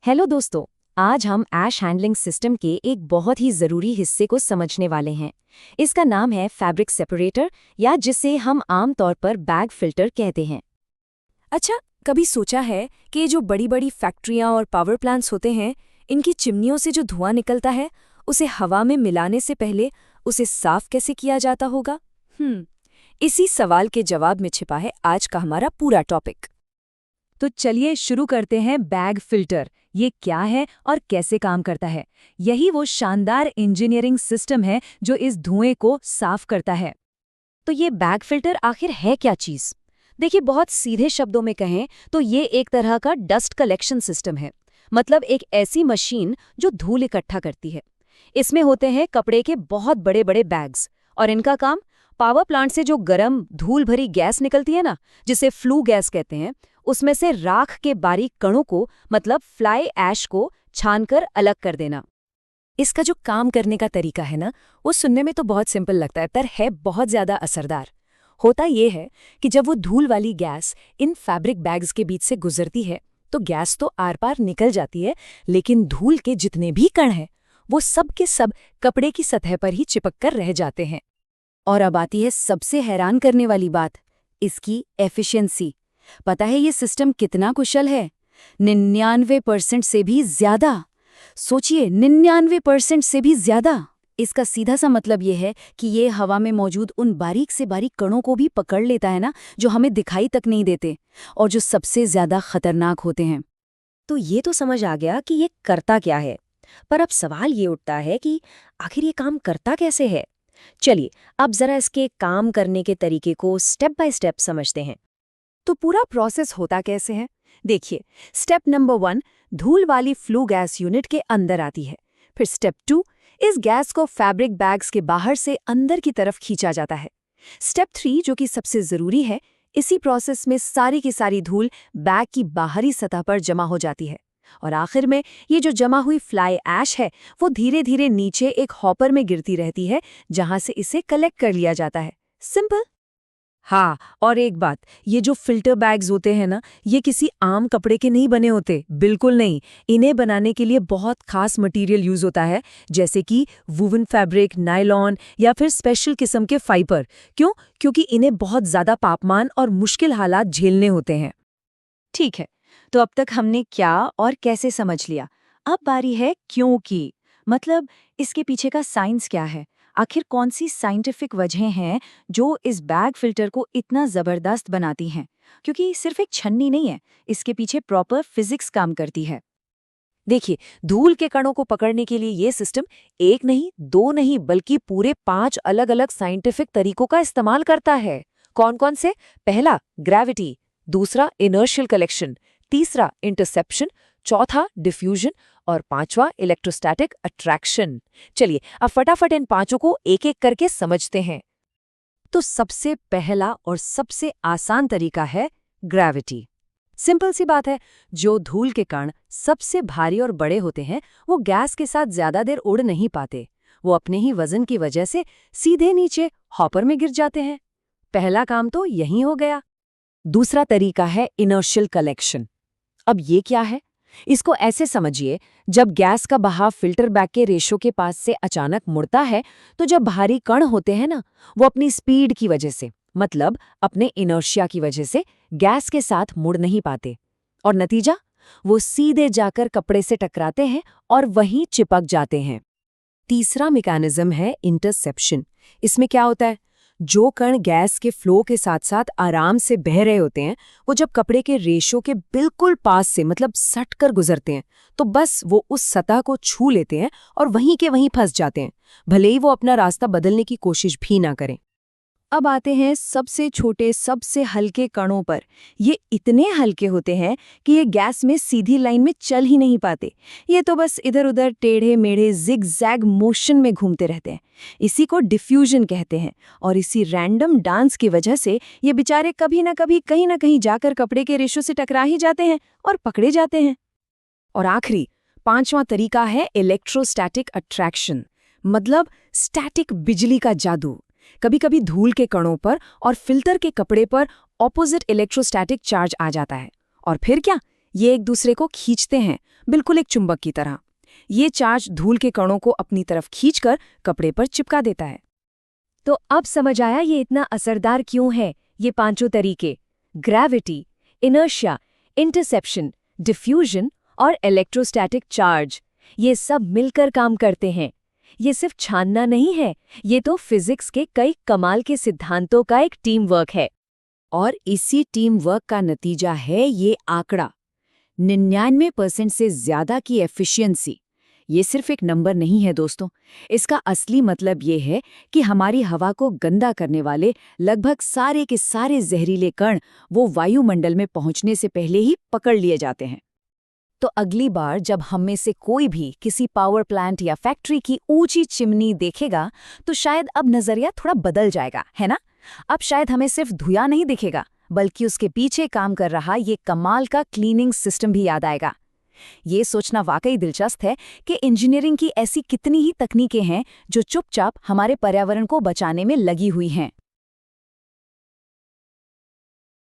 Hello दोस्तों। आज हम ऐश हैंडलिंग सिस्टम के एक बहुत ही ज़रूरी हिस्से को समझने वाले हैं। इसका नाम है फैब्रिक सेपरेटर, या जिसे हम आमतौर पर बैग फिल्टर कहते हैं। अच्छा, कभी सोचा है कि ये जो बड़ी बड़ी फैक्ट्रियां और पावर प्लांट्स होते हैं, इनकी चिमनियों से जो धुआं निकलता है, उसे हवा में मिलाने से पहले उसे साफ कैसे किया जाता होगा? इसी सवाल के जवाब में छिपा है आज का हमारा पूरा टॉपिक। तो चलिए शुरू करते हैं। बैग फिल्टर ये क्या है और कैसे काम करता है? यही वो शानदार इंजीनियरिंग सिस्टम है जो इस धुएं को साफ करता है। तो ये बैग फिल्टर आखिर है क्या चीज़? देखिए, बहुत सीधे शब्दों में कहें तो ये एक तरह का डस्ट कलेक्शन सिस्टम है। मतलब एक ऐसी मशीन जो धूल इकट्ठा करती है। इसमें होते हैं कपड़े के बहुत बड़े बड़े बैग्स, और इनका काम पावर प्लांट से जो गर्म धूल भरी गैस निकलती है ना, जिसे फ्लू गैस कहते हैं, उसमें से राख के बारीक कणों को, मतलब फ्लाई ऐश को छानकर अलग कर देना। इसका जो काम करने का तरीका है ना, वो सुनने में तो बहुत सिंपल लगता है, पर है बहुत ज़्यादा असरदार। होता ये है कि जब वो धूल वाली गैस इन फैब्रिक बैग्स के बीच से गुजरती है, तो गैस तो आर पार निकल जाती है, लेकिन धूल के जितने भी कण हैं, वो सब के सब कपड़े की सतह पर ही चिपक कर रह जाते हैं। और अब आती है सबसे हैरान करने वाली बात, इसकी एफिशिएंसी। पता है ये सिस्टम कितना कुशल है? 99% से भी ज्यादा। सोचिए, 99% से भी ज्यादा। इसका सीधा सा मतलब ये है कि ये हवा में मौजूद उन बारीक से बारीक कणों को भी पकड़ लेता है ना, जो हमें दिखाई तक नहीं देते और जो सबसे ज्यादा खतरनाक होते हैं। तो ये तो समझ आ गया कि ये करता क्या है, पर अब सवाल ये उठता है कि आखिर ये काम करता कैसे है। चलिए अब जरा इसके काम करने के तरीके को स्टेप बाय स्टेप समझते हैं। तो पूरा प्रोसेस होता कैसे है? देखिए, स्टेप नंबर 1 धूल वाली फ्लू गैस यूनिट के अंदर आती है। फिर स्टेप 2 इस गैस को फैब्रिक बैग्स के बाहर से अंदर की तरफ खींचा जाता है। स्टेप 3 जो कि सबसे जरूरी है, इसी प्रोसेस में सारी की सारी धूल बैग की बाहरी सतह पर जमा हो जाती है। और आखिर में ये जो जमा हुई फ्लाई ऐश है, वो धीरे धीरे नीचे एक हॉपर में गिरती रहती है, जहां से इसे कलेक्ट कर लिया जाता है। सिंपल। हाँ, और एक बात, ये जो फिल्टर बैग्स होते हैं ना, ये किसी आम कपड़े के नहीं बने होते, बिल्कुल नहीं। इन्हें बनाने के लिए बहुत खास मटेरियल यूज होता है, जैसे कि वूवन फैब्रिक, नायलॉन या फिर स्पेशल किस्म के फाइबर। क्यों? क्योंकि इन्हें बहुत ज्यादा तापमान और मुश्किल हालात झेलने होते हैं। ठीक है, तो अब तक हमने क्या और कैसे समझ लिया। अब बारी है क्यों की। मतलब इसके पीछे का साइंस क्या है? आखिर कौन सी साइंटिफिक वजहें हैं जो इस बैग फिल्टर को इतना जबरदस्त बनाती हैं? क्योंकि सिर्फ एक छन्नी नहीं है, इसके पीछे प्रॉपर फिजिक्स काम करती है। देखिए, धूल के कणों को पकड़ने के लिए ये सिस्टम एक नहीं, दो नहीं, बल्कि पूरे 5 अलग-अलग साइंटिफिक तरीकों का इस्तेमाल करता है। कौन-कौन से? पहला, ग्रेविटी। दूसरा, इनर्शियल कलेक्शन। तीसरा, इंटरसेप्शन। चौथा, डिफ्यूजन। और पांचवा, इलेक्ट्रोस्टैटिक अट्रैक्शन। चलिए अब फटाफट इन पांचों को एक एक करके समझते हैं। तो सबसे पहला और सबसे आसान तरीका है ग्रेविटी। सिंपल सी बात है, जो धूल के कण सबसे भारी और बड़े होते हैं, वो गैस के साथ ज्यादा देर उड़ नहीं पाते। वो अपने ही वजन की वजह से सीधे नीचे हॉपर में गिर जाते हैं। पहला काम तो यही हो गया। दूसरा तरीका है इनर्शियल कलेक्शन। अब ये क्या है? इसको ऐसे समझिए, जब गैस का बहाव फिल्टर बैग के रेशों के पास से अचानक मुड़ता है, तो जब भारी कण होते हैं ना, वो अपनी स्पीड की वजह से, मतलब अपने इनर्शिया की वजह से गैस के साथ मुड़ नहीं पाते। और नतीजा, वो सीधे जाकर कपड़े से टकराते हैं और वहीं चिपक जाते हैं। तीसरा मैकेनिज्म है इंटरसेप्शन। इसमें क्या होता है? जो कण गैस के फ्लो के साथ साथ आराम से बह रहे होते हैं, वो जब कपड़े के रेशों के बिल्कुल पास से, मतलब सट कर गुजरते हैं, तो बस वो उस सतह को छू लेते हैं और वहीं के वहीं फंस जाते हैं, भले ही वो अपना रास्ता बदलने की कोशिश भी ना करें। अब आते हैं सबसे छोटे, सबसे हल्के कणों पर। ये इतने हल्के होते हैं कि ये गैस में सीधी लाइन में चल ही नहीं पाते। ये तो बस इधर उधर टेढ़े मेढ़े जिग-जैग मोशन में घूमते रहते हैं। इसी को डिफ्यूजन कहते हैं। और इसी रैंडम डांस की वजह से ये बेचारे कभी ना कभी कहीं ना कहीं जाकर कपड़े के रेशों से टकरा ही जाते हैं और पकड़े जाते हैं। और आखिरी, पांचवां तरीका है इलेक्ट्रोस्टैटिक अट्रैक्शन। मतलब स्टैटिक बिजली का जादू। कभी कभी धूल के कणों पर और फिल्टर के कपड़े पर ऑपोजिट इलेक्ट्रोस्टैटिक चार्ज आ जाता है, और फिर क्या, ये एक दूसरे को खींचते हैं, बिल्कुल एक चुंबक की तरह। ये चार्ज धूल के कणों को अपनी तरफ खींचकर कपड़े पर चिपका देता है। तो अब समझ आया ये इतना असरदार क्यों है, ये पांचों तरीके: ग्रेविटी, इनर्शिया, इंटरसेप्शन, डिफ्यूजन और इलेक्ट्रोस्टैटिक चार्ज। ये सब मिलकर काम करते हैं। ये सिर्फ छानना नहीं है, ये तो फिजिक्स के कई कमाल के सिद्धांतों का एक टीम वर्क है। और इसी टीम वर्क का नतीजा है ये आंकड़ा, 99% से ज्यादा की एफिशिएंसी। ये सिर्फ एक नंबर नहीं है दोस्तों, इसका असली मतलब ये है कि हमारी हवा को गंदा करने वाले लगभग सारे के सारे जहरीले कण वो वायुमंडल में पहुंचने से पहले ही पकड़ लिए जाते हैं। तो अगली बार जब हम में से कोई भी किसी पावर प्लांट या फैक्ट्री की ऊंची चिमनी देखेगा तो शायद अब नजरिया थोड़ा बदल जाएगा, है ना? अब शायद हमें सिर्फ धुआं नहीं दिखेगा, बल्कि उसके पीछे काम कर रहा ये कमाल का क्लीनिंग सिस्टम भी याद आएगा। ये सोचना वाकई दिलचस्प है कि इंजीनियरिंग की ऐसी कितनी ही तकनीकें हैं जो चुपचाप हमारे पर्यावरण को बचाने में लगी हुई हैं।